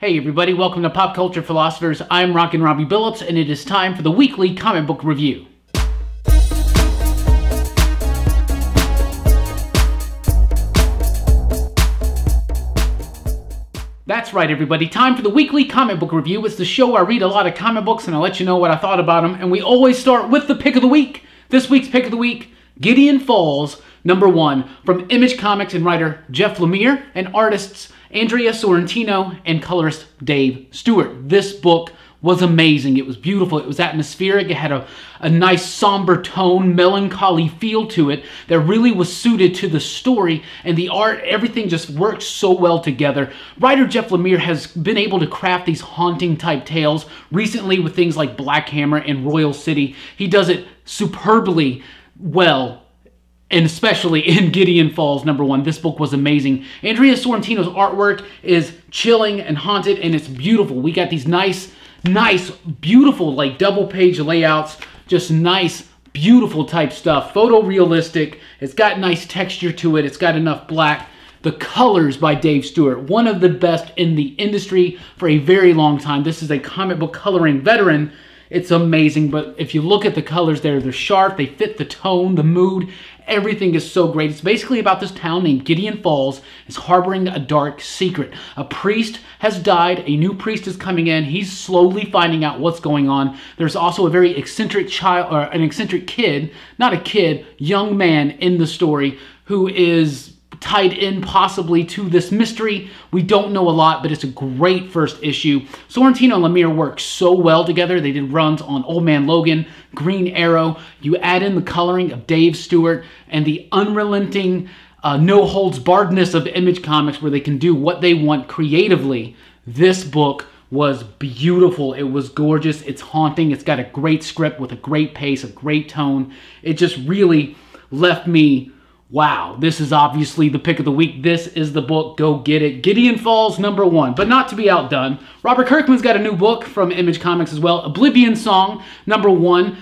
Hey everybody, welcome to Pop Culture Philosophers. I'm Rockin Robbie Billups, and it is time for the weekly comic book review. That's right everybody, time for the weekly comic book review. It's the show where I read a lot of comic books and I let you know what I thought about them, and we always start with the pick of the week. This week's pick of the week, Gideon Falls, #1, from Image Comics and writer Jeff Lemire and artists Andrea Sorrentino and colorist Dave Stewart. This book was amazing. It was beautiful. It was atmospheric. It had a nice somber tone, melancholy feel to it that really was suited to the story, and the art, everything just worked so well together. Writer Jeff Lemire has been able to craft these haunting type tales recently with things like Black Hammer and Royal City. He does it superbly well, and especially in Gideon Falls #1. This book was amazing. Andrea Sorrentino's artwork is chilling and haunted, and it's beautiful. We got these nice, beautiful, like double page layouts, just nice, beautiful type stuff. Photorealistic. It's got nice texture to it. It's got enough black. The colors by Dave Stewart, one of the best in the industry for a very long time. This is a comic book coloring veteran. It's amazing, but if you look at the colors there, they're sharp, they fit the tone, the mood, everything is so great. It's basically about this town named Gideon Falls is harboring a dark secret. A priest has died, a new priest is coming in, he's slowly finding out what's going on. There's also a very eccentric child, or an eccentric kid, not a kid, young man in the story who is tied in possibly to this mystery. We don't know a lot, but it's a great first issue. Sorrentino and Lemire work so well together. They did runs on Old Man Logan, Green Arrow. You add in the coloring of Dave Stewart and the unrelenting, no-holds-barredness of Image Comics, where they can do what they want creatively. This book was beautiful. It was gorgeous. It's haunting. It's got a great script with a great pace, a great tone. It just really left me, wow, this is obviously the pick of the week. This is the book. Go get it. Gideon Falls #1. But not to be outdone, Robert Kirkman's got a new book from Image Comics as well. Oblivion Song #1.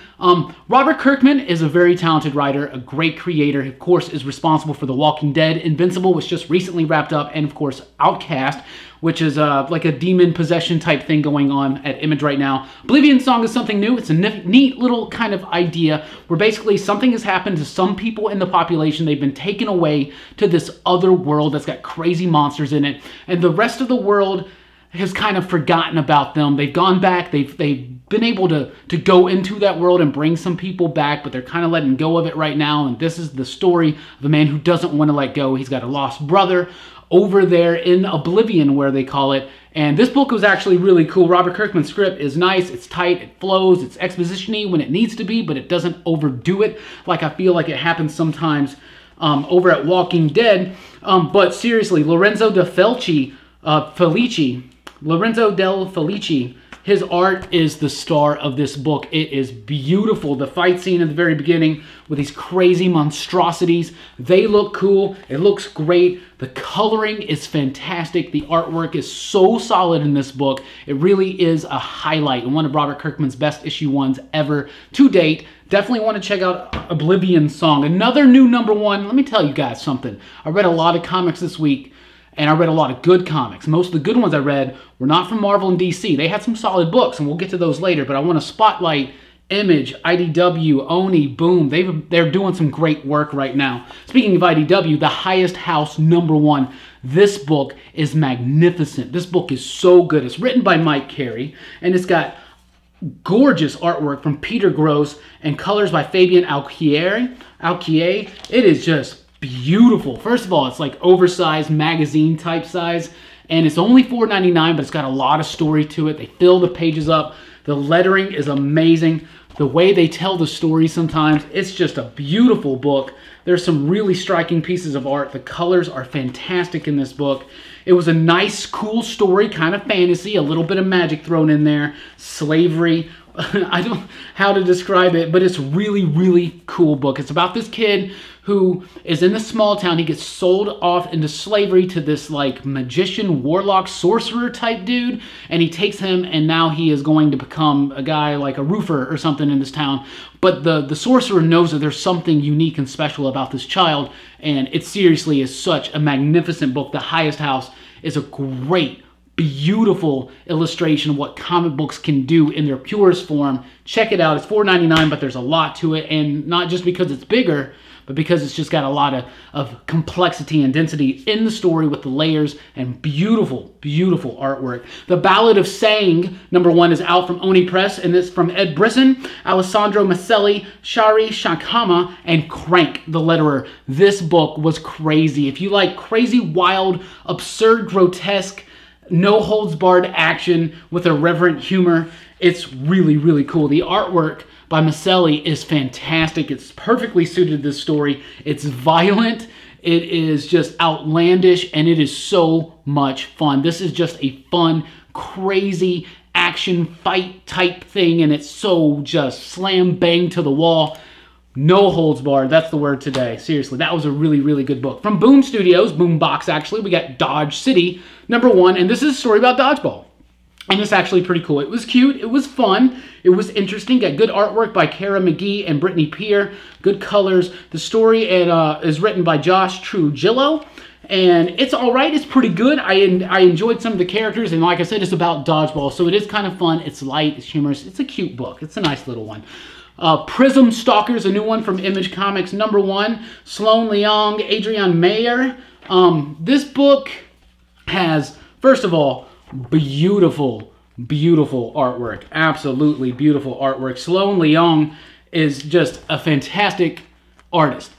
Robert Kirkman is a very talented writer, a great creator. He, of course, is responsible for The Walking Dead. Invincible, which just recently wrapped up, and of course, Outcast, which is like a demon possession type thing going on at Image right now. Oblivion Song is something new. It's a neat little kind of idea where basically something has happened to some people in the population. They've been taken away to this other world that's got crazy monsters in it, and the rest of the world has kind of forgotten about them. They've gone back. They've been able to go into that world and bring some people back, but they're kind of letting go of it right now, and this is the story of a man who doesn't want to let go. He's got a lost brother over there in Oblivion, where they call it. And this book was actually really cool. Robert Kirkman's script is nice, it's tight, it flows, it's exposition-y when it needs to be, but it doesn't overdo it like I feel like it happens sometimes over at Walking Dead. But seriously, Lorenzo del Felici, his art is the star of this book. It is beautiful. The fight scene at the very beginning with these crazy monstrosities, they look cool. It looks great. The coloring is fantastic. The artwork is so solid in this book. It really is a highlight and one of Robert Kirkman's best issue ones ever to date. Definitely want to check out Oblivion Song. Another new #1. Let me tell you guys something. I read a lot of comics this week, and I read a lot of good comics. Most of the good ones I read were not from Marvel and DC. They had some solid books, and we'll get to those later, but I want to spotlight Image, IDW, Oni, Boom. They're doing some great work right now. Speaking of IDW, The Highest House #1. This book is magnificent. This book is so good. It's written by Mike Carey, and it's got gorgeous artwork from Peter Gross and colors by Fabian Alquier. It is just beautiful. First of all, it's like oversized magazine type size, and it's only $4.99, but it's got a lot of story to it. They fill the pages up. The lettering is amazing. The way they tell the story sometimes, it's just a beautiful book. There's some really striking pieces of art. The colors are fantastic in this book. It was a nice, cool story, kind of fantasy, a little bit of magic thrown in there, slavery. I don't know how to describe it, but it's really, really cool book. It's about this kid who is in this small town. He gets sold off into slavery to this like magician, warlock, sorcerer type dude, and he takes him, and now he is going to become a guy like a roofer or something in this town. But the sorcerer knows that there's something unique and special about this child, and it seriously is such a magnificent book. The Highest House is a great beautiful illustration of what comic books can do in their purest form. Check it out. It's $4.99, but there's a lot to it, and not just because it's bigger, but because it's just got a lot of complexity and density in the story with the layers and beautiful, beautiful artwork. The Ballad of Sang, #1, is out from Oni Press, and it's from Ed Brisson, Alessandro Maselli, Shari Shankama, and Crank, the letterer. This book was crazy. If you like crazy, wild, absurd, grotesque, no-holds-barred action with irreverent humor, it's really, really cool. The artwork by Maselli is fantastic. It's perfectly suited to this story. It's violent, it is just outlandish, and it is so much fun. This is just a fun, crazy action fight type thing, and it's so just slam bang to the wall. No holds barred. That's the word today. Seriously, that was a really, really good book. From Boom Studios, Boombox actually, we got Dodge City, #1, and this is a story about dodgeball. And it's actually pretty cool. It was cute, it was fun, it was interesting. Got good artwork by Kara McGee and Brittany Peer, good colors. The story is written by Josh Trujillo, and it's all right, it's pretty good. I enjoyed some of the characters, and like I said, it's about dodgeball, so it is kind of fun. It's light, it's humorous, it's a cute book. It's a nice little one. Prism Stalkers, a new one from Image Comics, #1, Sloan Leong, Adrienne Mayer. This book has, first of all, beautiful, beautiful artwork. Absolutely beautiful artwork. Sloan Leong is just a fantastic artist.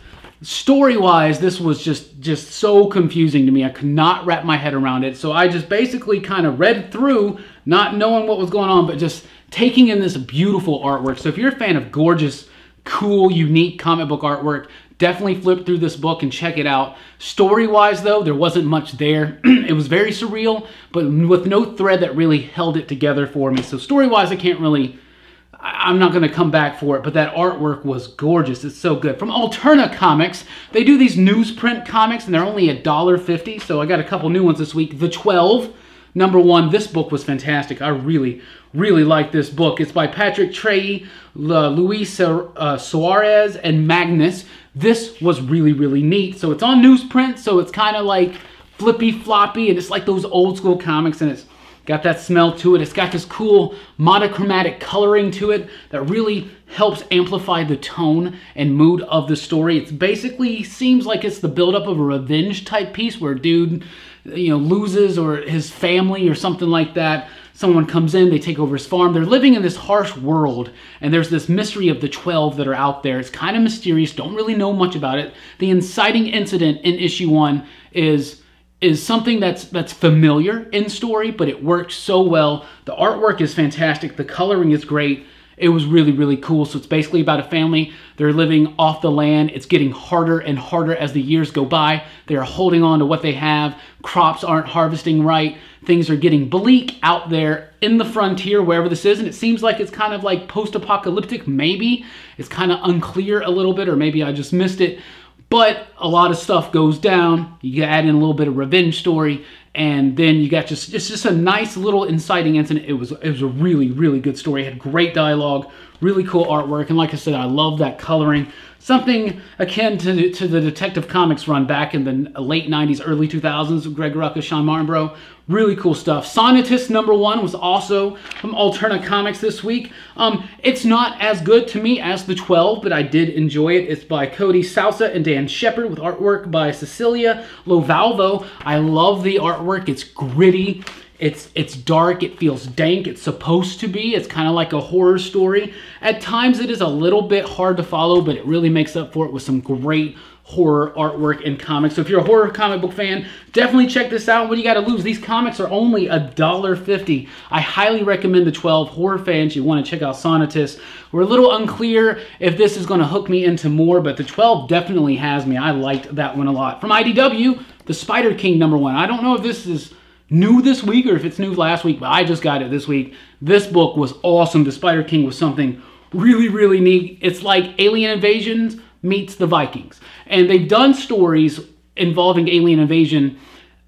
Story-wise, this was just so confusing to me. I could not wrap my head around it. So I just basically kind of read through, not knowing what was going on, but just taking in this beautiful artwork. So if you're a fan of gorgeous, cool, unique comic book artwork, definitely flip through this book and check it out. Story-wise, though, there wasn't much there. It was very surreal, but with no thread that really held it together for me. So story-wise, I'm not going to come back for it, but that artwork was gorgeous. It's so good. From Alterna Comics, they do these newsprint comics, and they're only $1.50, so I got a couple new ones this week. The 12, #1, this book was fantastic. I really, really like this book. It's by Patrick Trey, Luis Suarez, and Magnus. This was really, really neat. So it's on newsprint, so it's kind of like flippy floppy, and it's like those old school comics, and it's got that smell to it. It's got this cool monochromatic coloring to it that really helps amplify the tone and mood of the story. It's basically seems like it's the buildup of a revenge type piece where a dude, you know, loses, or his family or something like that. Someone comes in, they take over his farm. They're living in this harsh world, and there's this mystery of the 12 that are out there. It's kind of mysterious, don't really know much about it. The inciting incident in issue 1 is something that's familiar in story, but it works so well. The artwork is fantastic, the coloring is great. It was really, really cool. So it's basically about a family. They're living off the land. It's getting harder and harder as the years go by. They're holding on to what they have. Crops aren't harvesting right. Things are getting bleak out there in the frontier, wherever this is. And it seems like it's kind of like post-apocalyptic, maybe. It's kind of unclear a little bit, or maybe I just missed it. But a lot of stuff goes down. You add in a little bit of revenge story, and then you got it's just a nice little inciting incident. It was a really, really good story. It had great dialogue, really cool artwork, and like I said, I love that coloring. Something akin to the Detective Comics run back in the late 90s, early 2000s with Greg Rucka, Sean Martinborough. Really cool stuff. Sonatist #1 was also from Alterna Comics this week. It's not as good to me as the 12, but I did enjoy it. It's by Cody Sousa and Dan Shepard with artwork by Cecilia Lovalvo. I love the artwork. It's gritty. It's dark. It feels dank. It's supposed to be. It's kind of like a horror story. At times it is a little bit hard to follow, but it really makes up for it with some great horror artwork and comics. So if you're a horror comic book fan, definitely check this out. What do you got to lose? These comics are only $1.50. I highly recommend the 12. Horror fans, you want to check out Sonatist. We're a little unclear if this is going to hook me into more, but the 12 definitely has me. I liked that one a lot. From IDW, the Spider King #1. I don't know if this is new this week or if it's new last week, but I just got it this week. This book was awesome. The Spider King was something really, really neat. It's like Alien Invasions meets the Vikings. And they've done stories involving alien invasion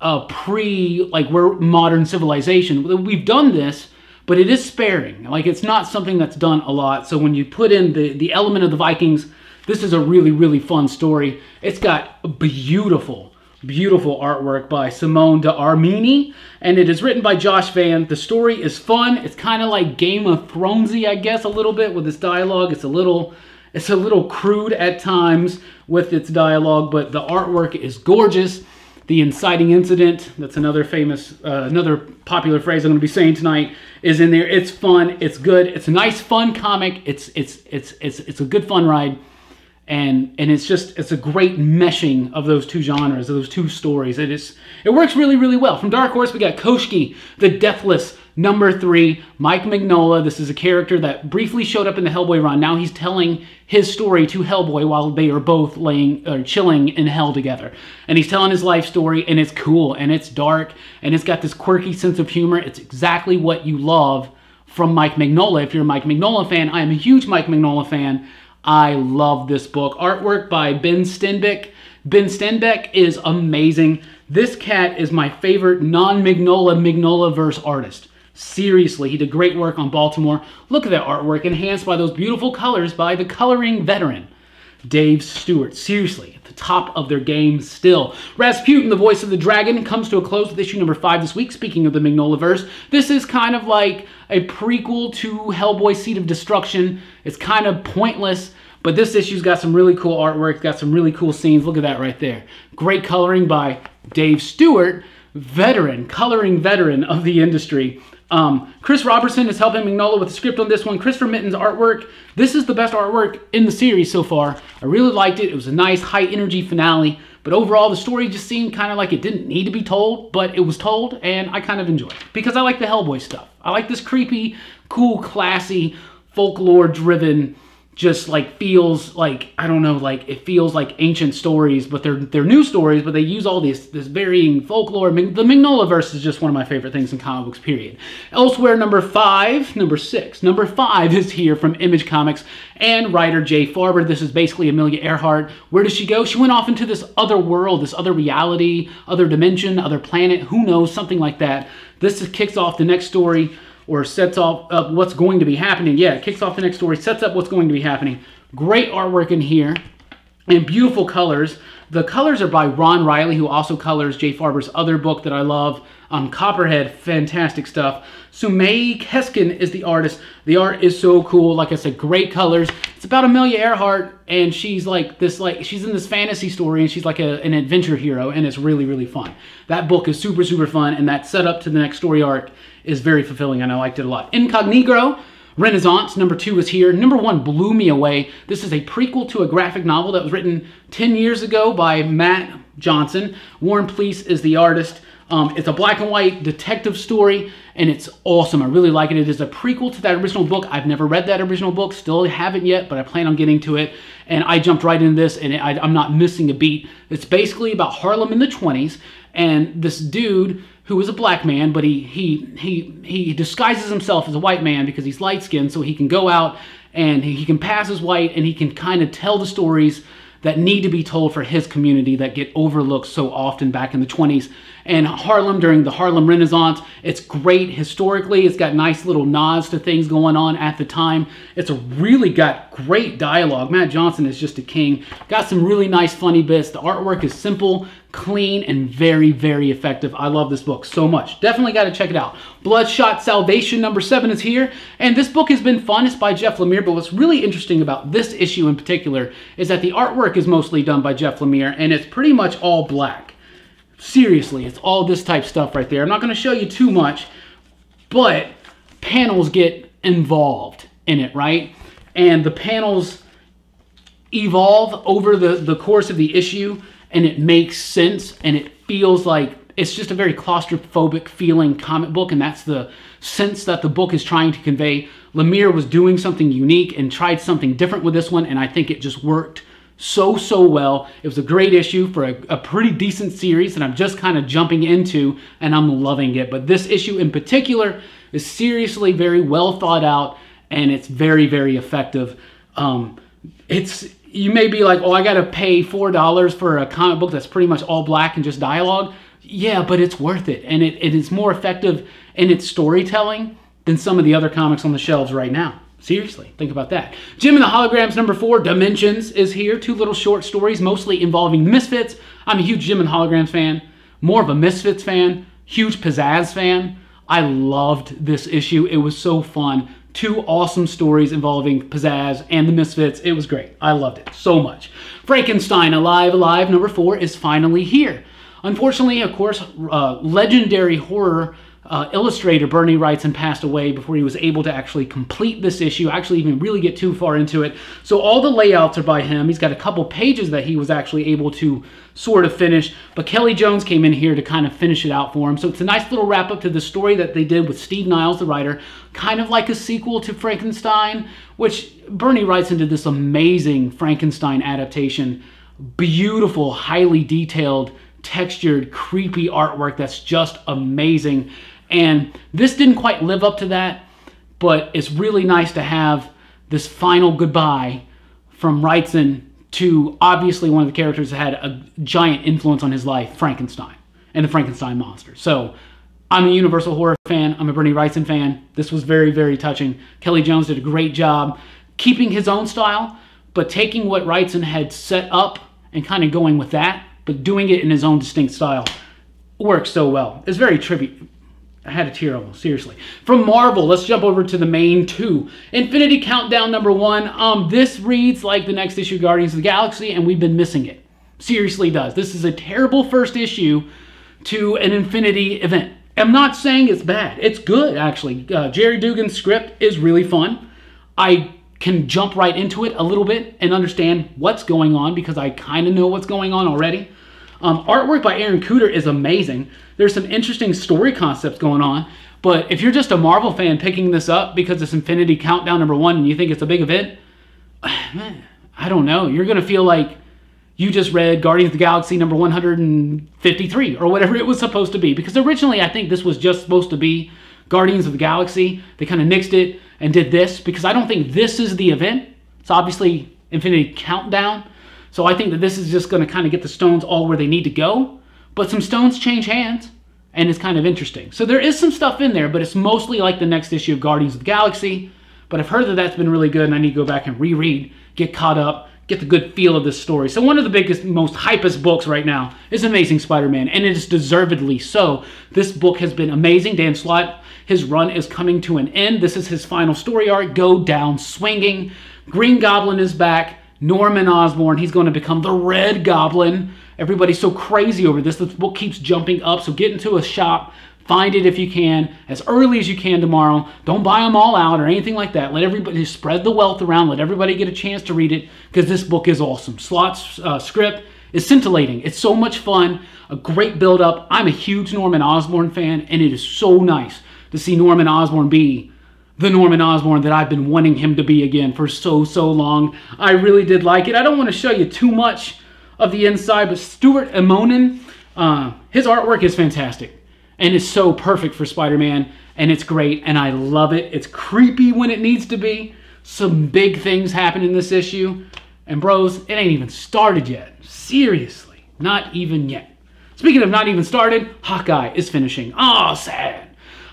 we're modern civilization. We've done this, but it is sparing. Like, it's not something that's done a lot. So when you put in the element of the Vikings, this is a really, really fun story. It's got beautiful, Beautiful artwork by Simone d'Armini, and it is written by Josh Van. The story is fun. It's kind of like Game of Thronesy, I guess, a little bit with this dialogue. It's a little crude at times with its dialogue, but the artwork is gorgeous. The inciting incident, that's another popular phrase I'm going to be saying tonight, is in there. It's fun. It's good. It's a nice, fun comic. It's a good, fun ride. And it's a great meshing of those two genres, of those two stories. It works really, really well. From Dark Horse, we got Koshki, the Deathless, #3, Mike Mignola. This is a character that briefly showed up in the Hellboy run. Now he's telling his story to Hellboy while they are both chilling in hell together. And he's telling his life story, and it's cool, and it's dark, and it's got this quirky sense of humor. It's exactly what you love from Mike Mignola. If you're a Mike Mignola fan, I am a huge Mike Mignola fan. I love this book. Artwork by Ben Stenbeck. Ben Stenbeck is amazing. This cat is my favorite non-Mignola-verse artist. Seriously, he did great work on Baltimore. Look at that artwork, enhanced by those beautiful colors by the coloring veteran, Dave Stewart. Seriously, at the top of their game still. Rasputin, the Voice of the Dragon, comes to a close with issue #5 this week. Speaking of the Mignola-verse, this is kind of like a prequel to Hellboy Seed of Destruction. It's kind of pointless, but this issue's got some really cool artwork, got some really cool scenes. Look at that right there. Great coloring by Dave Stewart, coloring veteran of the industry. Chris Robertson is helping Mignola with the script on this one. Christopher Mitten's artwork. This is the best artwork in the series so far. I really liked it. It was a nice, high-energy finale. But overall, the story just seemed kind of like it didn't need to be told, but it was told, and I kind of enjoyed it. Because I like the Hellboy stuff. I like this creepy, cool, classy, folklore-driven, just like feels like, I don't know, like it feels like ancient stories, but they're new stories, but they use all this varying folklore. The Mignola-verse is just one of my favorite things in comic books, period. Elsewhere, number 5 is here from Image Comics and writer Jay Farber. This is basically Amelia Earhart. Where does she go? She went off into this other world, this other reality, other dimension, other planet, who knows, something like that. This kicks off the next story, or sets off what's going to be happening. Yeah, it kicks off the next story, sets up what's going to be happening. Great artwork in here, and beautiful colors. The colors are by Ron Riley, who also colors Jay Farber's other book that I love, Copperhead. Fantastic stuff. Sumay Keskin is the artist. The art is so cool. Like I said, great colors. It's about Amelia Earhart, and she's like this, she's in this fantasy story, and she's like an adventure hero, and it's really, really fun. That book is super, super fun, and that setup to the next story arc is very fulfilling, and I liked it a lot. Incognito Renaissance, #2 is here. #1 blew me away. This is a prequel to a graphic novel that was written 10 years ago by Matt Johnson. Warren Pleece is the artist. It's a black and white detective story, and it's awesome. I really like it. It is a prequel to that original book. I've never read that original book, still haven't yet, but I plan on getting to it. And I jumped right into this, and I'm not missing a beat. It's basically about Harlem in the 20s, and this dude who is a black man, but he disguises himself as a white man because he's light-skinned, so he can go out and he can pass as white, and he can kind of tell the stories that need to be told for his community that get overlooked so often back in the 20s. And Harlem, during the Harlem Renaissance, it's great historically. It's got nice little nods to things going on at the time. It's really got great dialogue. Matt Johnson is just a king. Got some really nice funny bits. The artwork is simple, clean, and very, very effective. I love this book so much. Definitely got to check it out. Bloodshot Salvation, #7 is here. And this book has been fun. It's by Jeff Lemire, but what's really interesting about this issue in particular is that the artwork is mostly done by Jeff Lemire, and it's pretty much all black. Seriously, it's all this type stuff right there. I'm not going to show you too much, but panels get involved in it, right? And the panels evolve over the course of the issue, and it makes sense, and it feels like it's just a very claustrophobic feeling comic book, and that's the sense that the book is trying to convey. Lemire was doing something unique and tried something different with this one, and I think it just worked so well. It was a great issue for a pretty decent series that I'm just kind of jumping into, and I'm loving it. But this issue in particular is seriously very well thought out, and it's very, very effective. You may be like, oh, I gotta pay $4 for a comic book that's pretty much all black and just dialogue. Yeah, but it's worth it, and it is more effective in its storytelling than some of the other comics on the shelves right now. Seriously, think about that. Jim and the Holograms #4, Dimensions, is here. 2 little short stories, mostly involving misfits. I'm a huge Jim and Holograms fan, more of a Misfits fan, huge Pizzazz fan. I loved this issue. It was so fun. 2 awesome stories involving Pizzazz and the Misfits. It was great. I loved it so much. Frankenstein Alive, number 4 is finally here. Unfortunately, of course, legendary horror illustrator Bernie Wrightson passed away before he was able to actually complete this issue, actually even really get too far into it. So all the layouts are by him. He's got a couple pages that he was actually able to sort of finish, but Kelly Jones came in here to kind of finish it out for him. So it's a nice little wrap up to the story that they did with Steve Niles, the writer, kind of like a sequel to Frankenstein, which Bernie Wrightson did this amazing Frankenstein adaptation. Beautiful, highly detailed, textured, creepy artwork that's just amazing. And this didn't quite live up to that, but it's really nice to have this final goodbye from Wrightson to obviously one of the characters that had a giant influence on his life, Frankenstein, and the Frankenstein monster. So I'm a Universal Horror fan. I'm a Bernie Wrightson fan. This was very, very touching. Kelly Jones did a great job keeping his own style, but taking what Wrightson had set up and kind of going with that, but doing it in his own distinct style. Works so well. It's very trippy. I had a tear almost, seriously. From Marvel, let's jump over to the main 2. Infinity Countdown number 1. This reads like the next issue of Guardians of the Galaxy, and we've been missing it. Seriously does. This is a terrible first issue to an Infinity event. I'm not saying it's bad. It's good, actually. Jerry Dugan's script is really fun. I can jump right into it a little bit and understand what's going on because I kind of know what's going on already. Artwork by Aaron Kuder is amazing. There's some interesting story concepts going on, but if you're just a Marvel fan picking this up because it's Infinity Countdown number 1 and you think it's a big event, I don't know. You're going to feel like you just read Guardians of the Galaxy number 153 or whatever it was supposed to be, because originally I think this was just supposed to be Guardians of the Galaxy. They kind of nixed it and did this because I don't think this is the event. It's obviously Infinity Countdown. So I think that this is just going to kind of get the stones all where they need to go. But some stones change hands, and it's kind of interesting. So there is some stuff in there, but it's mostly like the next issue of Guardians of the Galaxy. But I've heard that that's been really good, and I need to go back and reread, get caught up, get the good feel of this story. So one of the biggest, most hypest books right now is Amazing Spider-Man, and it is deservedly so. This book has been amazing. Dan Slott, his run is coming to an end. This is his final story arc, Go Down Swinging. Green Goblin is back. Norman Osborn, he's going to become the Red Goblin. Everybody's so crazy over this. This book keeps jumping up, so get into a shop. Find it if you can, as early as you can tomorrow. Don't buy them all out or anything like that. Let everybody spread the wealth around. Let everybody get a chance to read it, because this book is awesome. Slott's script is scintillating. It's so much fun. A great build-up. I'm a huge Norman Osborn fan, and it is so nice to see Norman Osborn be the Norman Osborn that I've been wanting him to be again for so long. I really did like it. I don't want to show you too much of the inside, but Stuart Immonen, his artwork is fantastic. And it's so perfect for Spider-Man, and it's great, and I love it. It's creepy when it needs to be. Some big things happen in this issue. And bros, it ain't even started yet. Seriously, not even yet. Speaking of not even started, Hawkeye is finishing. Oh, sad.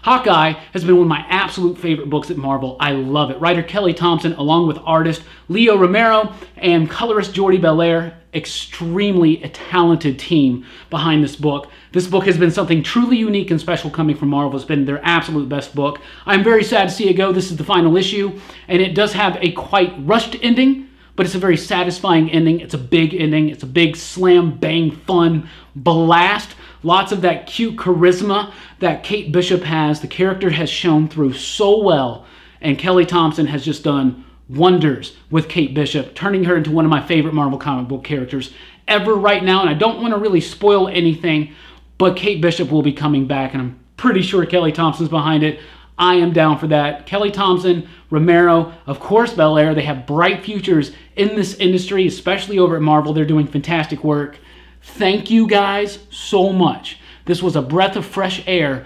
Hawkeye has been one of my absolute favorite books at Marvel. I love it. Writer Kelly Thompson, along with artist Leo Romero and colorist Jordi Belair, extremely talented team behind this book. This book has been something truly unique and special coming from Marvel. It's been their absolute best book. I'm very sad to see it go. This is the final issue, and it does have a quite rushed ending, but it's a very satisfying ending. It's a big ending. It's a big slam, bang, fun blast. Lots of that cute charisma that Kate Bishop has. The character has shown through so well, and Kelly Thompson has just done wonders with Kate Bishop, turning her into one of my favorite Marvel comic book characters ever right now. And I don't want to really spoil anything, but Kate Bishop will be coming back, and I'm pretty sure Kelly Thompson's behind it. I am down for that. Kelly Thompson, Romero, of course Belair. They have bright futures in this industry, especially over at Marvel. They're doing fantastic work. Thank you guys so much. This was a breath of fresh air.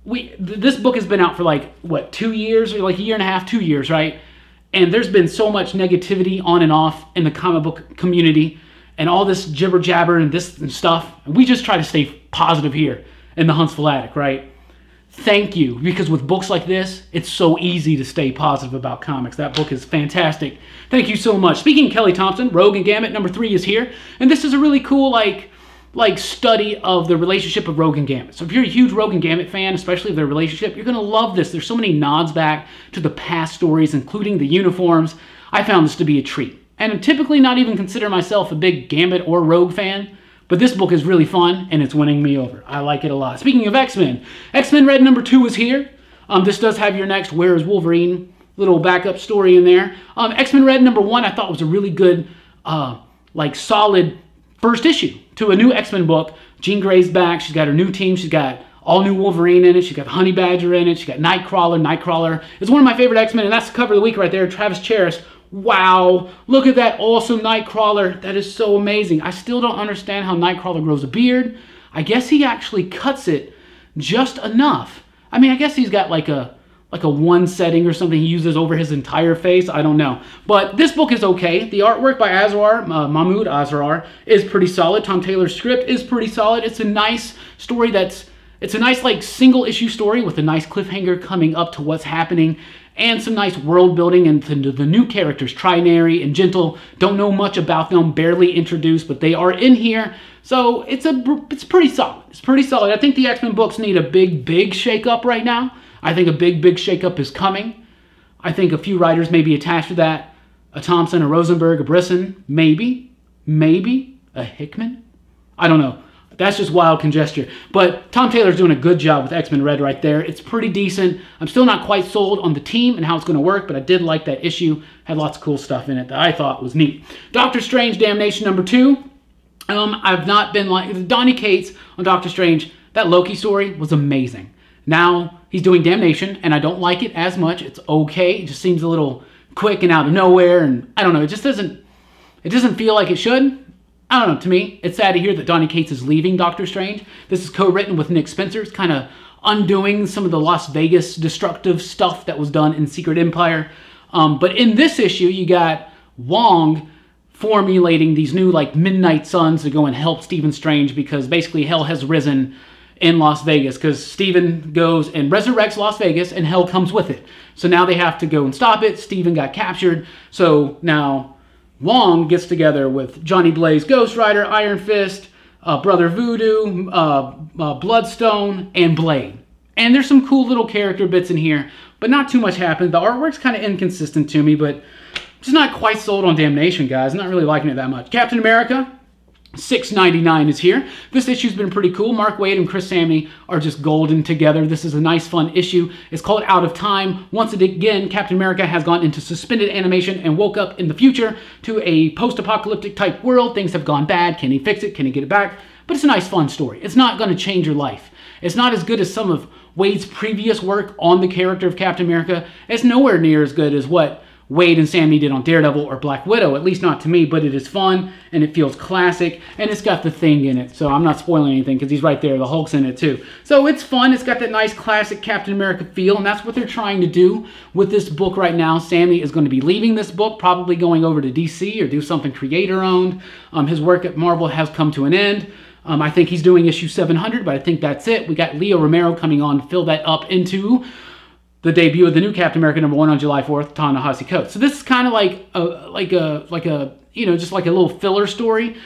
This book has been out for like, what, 2 years? Or like a year and a half, 2 years, right? And there's been so much negativity on and off in the comic book community and all this jibber jabber and this and stuff. And we just try to stay positive here in the Huntsville Attic, right? thank you, because with books like this, it's so easy to stay positive about comics. That book is fantastic. Thank you so much. Speaking of Kelly Thompson, Rogue and Gambit number 3 is here, and this is a really cool like study of the relationship of Rogue and Gambit. So if you're a huge Rogue and Gambit fan, especially of their relationship, you're going to love this. There's so many nods back to the past stories, including the uniforms. I found this to be a treat. And I'm typically not even consider myself a big Gambit or Rogue fan, but this book is really fun, and it's winning me over. I like it a lot. Speaking of X-Men, X-Men Red number 2 is here. This does have your next Where is Wolverine little backup story in there. X-Men Red number 1 I thought was a really good, solid first issue to a new X-Men book. Jean Grey's back. She's got her new team. She's got all new Wolverine in it. She's got Honey Badger in it. She's got Nightcrawler. Nightcrawler is one of my favorite X-Men, and that's the cover of the week right there. Travis Charest. Wow, look at that awesome Nightcrawler. That is so amazing. I still don't understand how Nightcrawler grows a beard. I guess he actually cuts it just enough. I mean, I guess he's got like a one setting or something he uses over his entire face. I don't know. But this book is okay. The artwork by Mahmoud Azrar is pretty solid. Tom Taylor's script is pretty solid. It's a nice story it's a nice like single issue story with a nice cliffhanger coming up to what's happening and some nice world building and the new characters, Trinary and Gentle. Don't know much about them, barely introduced, but they are in here. So it's pretty solid. It's pretty solid. I think the X-Men books need a big shake-up right now. I think a big shake-up is coming. I think a few writers may be attached to that. A Thompson, a Rosenberg, a Brisson, maybe a Hickman. I don't know. That's just wild conjecture. But Tom Taylor's doing a good job with X-Men Red right there. It's pretty decent. I'm still not quite sold on the team and how it's going to work, but I did like that issue. Had lots of cool stuff in it that I thought was neat. Doctor Strange Damnation number 2. I've not been like Donny Cates on Doctor Strange. That Loki story was amazing. Now he's doing Damnation, and I don't like it as much. It's okay. It just seems a little quick and out of nowhere, and I don't know. It just doesn't feel like it should. I don't know. To me, it's sad to hear that Donny Cates is leaving Doctor Strange. This is co-written with Nick Spencer. It's kind of undoing some of the Las Vegas destructive stuff that was done in Secret Empire. But in this issue, you got Wong formulating these new like Midnight Suns to go and help Stephen Strange, because basically hell has risen in Las Vegas, because Stephen goes and resurrects Las Vegas and hell comes with it. So now they have to go and stop it. Stephen got captured. So now Wong gets together with Johnny Blaze, Ghost Rider, Iron Fist, Brother Voodoo, Bloodstone, and Blade. And there's some cool little character bits in here, but not too much happens. The artwork's kind of inconsistent to me, but I'm just not quite sold on Damnation, guys. I'm not really liking it that much. Captain America $6.99 is here. This issue's been pretty cool. Mark Waid and Chris Samney are just golden together. This is a nice, fun issue. It's called Out of Time. Once again, Captain America has gone into suspended animation and woke up in the future to a post-apocalyptic type world. Things have gone bad. Can he fix it? Can he get it back? But it's a nice, fun story. It's not going to change your life. It's not as good as some of Waid's previous work on the character of Captain America. It's nowhere near as good as what Waid and Samney did on Daredevil or Black Widow, at least not to me, but it is fun, and it feels classic, and it's got the Thing in it, so I'm not spoiling anything because he's right there. The Hulk's in it too. So it's fun. It's got that nice classic Captain America feel, and that's what they're trying to do with this book right now. Samney is going to be leaving this book, probably going over to DC or do something creator-owned. His work at Marvel has come to an end. I think he's doing issue 700, but I think that's it. We got Leo Romero coming on to fill that up into the debut of the new Captain America #1 on July 4th, Ta-Nehisi Coates. So this is kind of like a just like a little filler story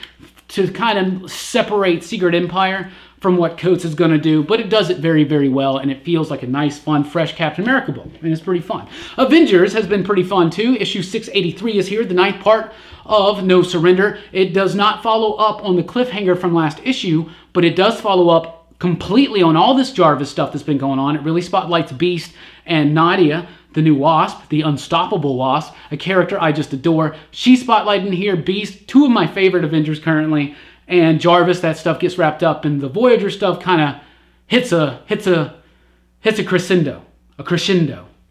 to kind of separate Secret Empire from what Coates is going to do, but it does it very, very well, and it feels like a nice, fun, fresh Captain America book, and it's pretty fun. Avengers has been pretty fun too. Issue 683 is here, the 9th part of No Surrender. It does not follow up on the cliffhanger from last issue, but it does follow up completely on all this Jarvis stuff that's been going on. It really spotlights Beast and Nadia, the new Wasp, the unstoppable Wasp, a character I just adore. She's spotlighted in here. Beast, two of my favorite Avengers currently, and Jarvis. That stuff gets wrapped up, and the Voyager stuff kind of hits a crescendo,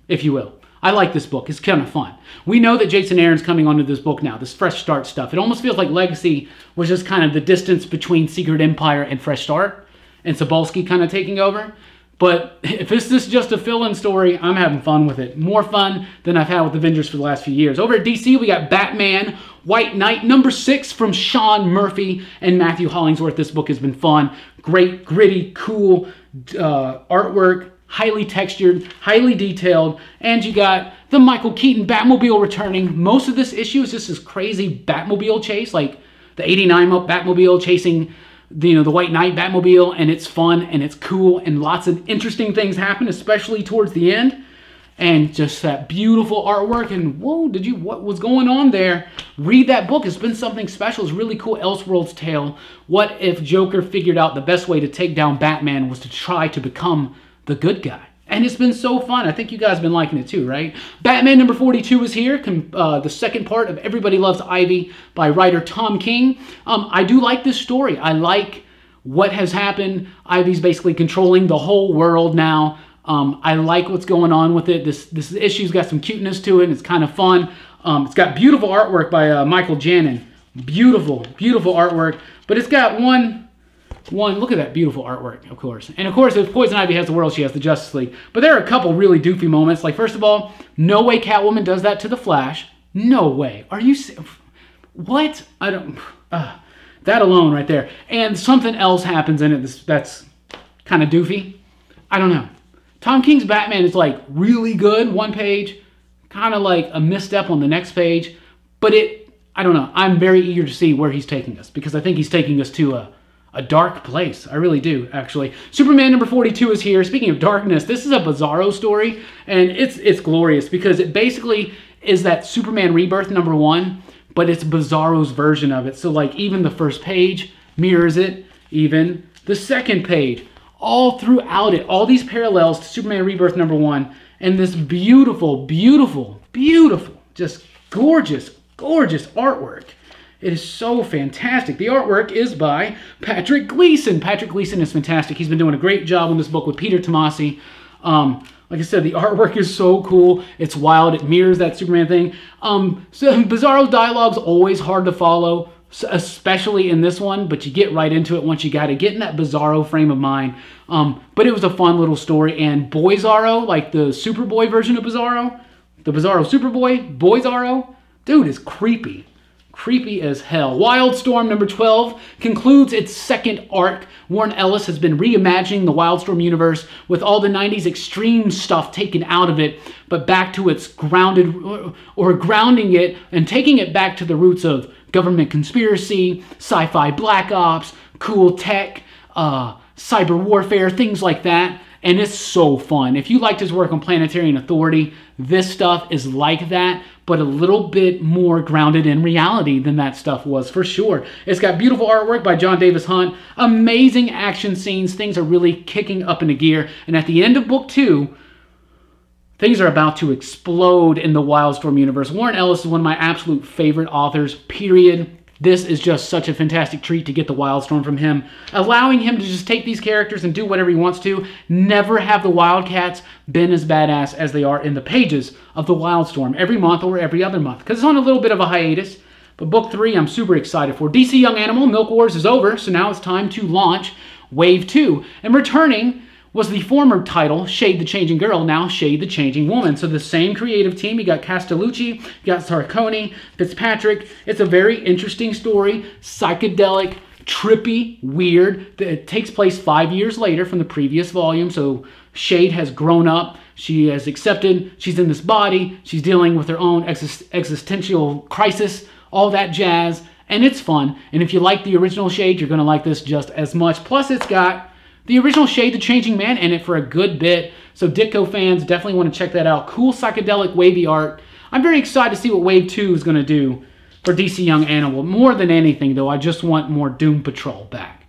if you will. I like this book. It's kind of fun. We know that Jason Aaron's coming onto this book now, this Fresh Start stuff. It almost feels like Legacy was just kind of the distance between Secret Empire and Fresh Start, and Cebulski kind of taking over. But if this is just a fill-in story, I'm having fun with it. More fun than I've had with Avengers for the last few years. Over at DC, we got Batman White Knight #6 from Sean Murphy and Matthew Hollingsworth. This book has been fun. Great, gritty, cool artwork. highly textured, highly detailed, and you got the Michael Keaton Batmobile returning. Most of this issue is just this crazy Batmobile chase, like the 89 Batmobile chasing the White Knight Batmobile, and it's fun and it's cool and lots of interesting things happen, especially towards the end. And just that beautiful artwork, and whoa, what was going on there? Read that book. It's been something special. It's really cool. Elseworld's Tale. What if Joker figured out the best way to take down Batman was to try to become the good guy? And it's been so fun. I think you guys have been liking it too, right? Batman number 42 is here. The second part of Everybody Loves Ivy by writer Tom King. I do like this story. I like what has happened. Ivy's basically controlling the whole world now. I like what's going on with it. This issue's got some cuteness to it, and it's kind of fun. It's got beautiful artwork by Michael Janin. Beautiful, beautiful artwork. But it's got one, look at that beautiful artwork, of course. And of course, if Poison Ivy has the world, she has the Justice League. But there are a couple really doofy moments. Like, first of all, no way Catwoman does that to the Flash. No way. Are you... What? I don't... that alone right there. And something else happens in it that's kind of doofy. I don't know. Tom King's Batman is like really good, one page, kind of like a misstep on the next page, but I don't know. I'm very eager to see where he's taking us, because I think he's taking us to a dark place. I really do, actually. Superman number 42 is here. Speaking of darkness, this is a Bizarro story, and it's glorious because it basically is that Superman Rebirth number 1, but it's Bizarro's version of it. So like even the first page mirrors it, even the second page. All throughout it, all these parallels to Superman Rebirth number 1, and this beautiful, beautiful, beautiful, just gorgeous, gorgeous artwork. It is so fantastic. The artwork is by Patrick Gleason. Patrick Gleason is fantastic. He's been doing a great job on this book with Peter Tomasi. Like I said, the artwork is so cool. It's wild. It mirrors that Superman thing. So Bizarro's dialogue's always hard to follow, especially in this one, but you get right into it once you got to get in that Bizarro frame of mind. But it was a fun little story, and Boy-Zorro, like the Superboy version of Bizarro, the Bizarro Superboy, Boy-Zorro, dude, is creepy. Creepy as hell. Wildstorm number 12 concludes its second arc. Warren Ellis has been reimagining the Wildstorm universe with all the 90s extreme stuff taken out of it, but back to its grounding it and taking it back to the roots of government conspiracy, sci-fi black ops, cool tech, cyber warfare, things like that. And it's so fun. If you liked his work on Planetary and Authority, this stuff is like that, but a little bit more grounded in reality than that stuff was, for sure. It's got beautiful artwork by John Davis Hunt, amazing action scenes, things are really kicking up into gear, and at the end of book 2, things are about to explode in the Wildstorm universe. Warren Ellis is one of my absolute favorite authors, period. This is just such a fantastic treat to get the Wildstorm from him. Allowing him to just take these characters and do whatever he wants to. Never have the Wildcats been as badass as they are in the pages of the Wildstorm every month or every other month, because it's on a little bit of a hiatus. But book 3 I'm super excited for. DC Young Animal, Milk Wars is over, so now it's time to launch Wave 2. And returning was the former title, Shade the Changing Girl, now Shade the Changing Woman. So the same creative team. You got Castellucci, you got Sarconi, Fitzpatrick. It's a very interesting story, psychedelic, trippy, weird. It takes place 5 years later from the previous volume, so Shade has grown up. She has accepted she's in this body. She's dealing with her own existential crisis, all that jazz, and it's fun. And if you like the original Shade, you're going to like this just as much. Plus, it's got the original Shade the Changing Man in it for a good bit. So Ditko fans definitely want to check that out. Cool, psychedelic, wavy art. I'm very excited to see what Wave 2 is going to do for DC Young Animal. More than anything, though, I just want more Doom Patrol back.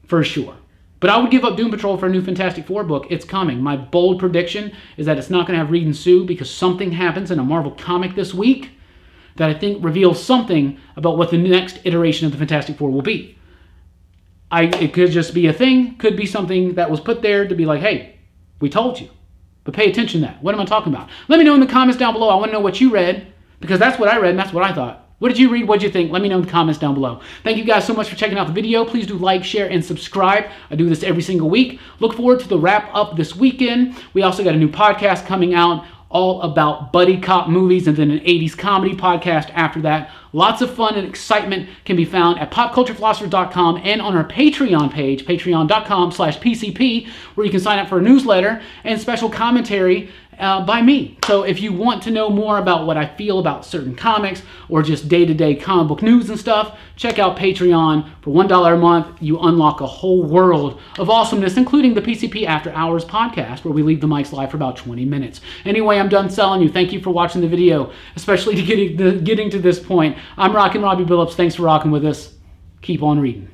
For sure. But I would give up Doom Patrol for a new Fantastic Four book. It's coming. My bold prediction is that it's not going to have Reed and Sue, because something happens in a Marvel comic this week that I think reveals something about what the next iteration of the Fantastic Four will be. It could just be a thing, could be something that was put there to be like, hey, we told you. But pay attention to that. What am I talking about? Let me know in the comments down below. I want to know what you read, because that's what I read and that's what I thought. What did you read? What did you think? Let me know in the comments down below. Thank you guys so much for checking out the video. Please do like, share, and subscribe. I do this every single week. Look forward to the wrap up this weekend. We also got a new podcast coming out all about buddy cop movies, and then an 80s comedy podcast after that. Lots of fun and excitement can be found at popculturephilosophers.com and on our Patreon page, patreon.com/PCP, where you can sign up for a newsletter and special commentary by me. So if you want to know more about what I feel about certain comics or just day-to-day comic book news and stuff, check out Patreon. For $1 a month, you unlock a whole world of awesomeness, including the PCP After Hours podcast, where we leave the mics live for about 20 minutes. Anyway, I'm done selling you. Thank you for watching the video, especially to getting to this point. I'm Rockin Robbie Billups. Thanks for rocking with us. Keep on reading.